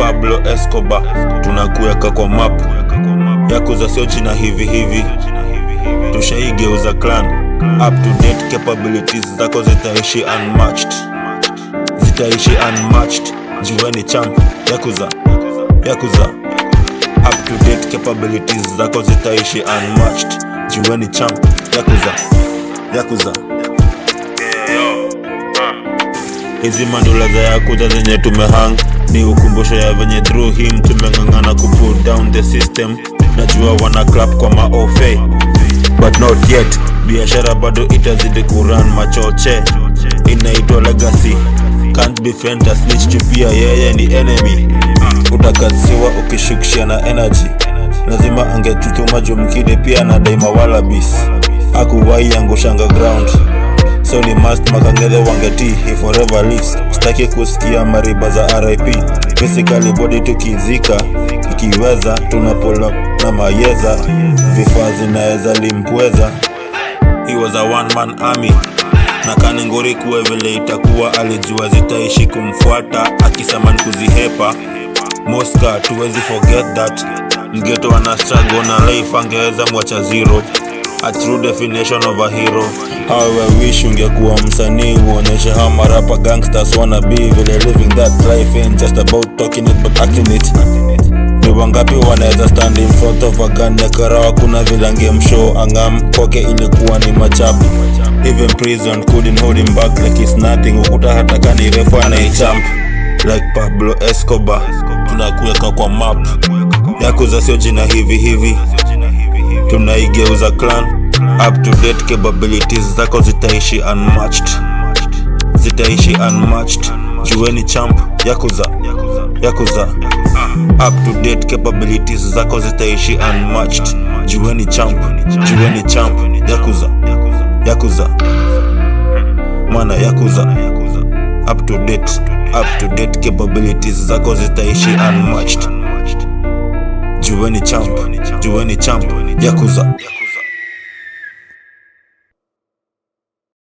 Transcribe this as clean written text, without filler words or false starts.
Pablo Escobar, tunakuweka kwa map. Yakuza sio jina hivi hivi, tushaigeuza clan. Up to date capabilities zako zitaishi unmatched, zitaishi unmatched. Juweni champ, Yakuza, Yakuza. Up to date capabilities zako zitaishi unmatched. Juweni champ, Yakuza, Yakuza. Hizi mandula za Yakuza zenye tumehang ni ukumbusho ya venye through him tumengangana kuput down the system. Najua wana clap kwa maofe, but not yet. Biashara bado itazidi kuran machoche, inaitwa legacy. Can't be friend a snitch to pia yeye ni enemy. Utakatsiwa ukishukishia na energy, lazima angetutuma jumkide pia na daima wallabies. Akuwai angushanga ground, so ni must makangele wangeti, he forever lives. Staki kusikia mariba za RIP, physically body tukizika. Ikiweza tunapull up na mayeza, vifaa zinaeza limpweza. He was a one man army, na kaningori kuwe vile itakuwa. Alijua zitaishi kumfuata, akisaman kuzihepa. Mosca tuwezi forget that, mgeto wana struggle na life, angeweza mwacha zero. A true definition of a hero. How I wish ungekuwa msanii, uoneshe how marapa gangsters wanna be. Vile living that life ain't just about talking it but acting it. Ni wangapi wanaweza stand in front of a gun ya karawa, kuna vile angemshow angam kwake ilikuwa ni machapu. Even prison couldn't hold him back like it's nothing. Ukuta hata kani refu anaichump like Pablo Escobar, tunakuweka kwa map. Yakuza sio jina hivi hivi, tunaigeuza clan. Up to date capabilities zako zitaishi unmatched, zitaishi unmatched. Juweni champ, Yakuza, Yakuza. Up to date capabilities zako zitaishi unmatched. Juweni champ, juweni champ. Yakuza, Yakuza. Mana Yakuza. Up to date capabilities zako zitaishi unmatched. Juweni champ, juweni champ. Yakuza.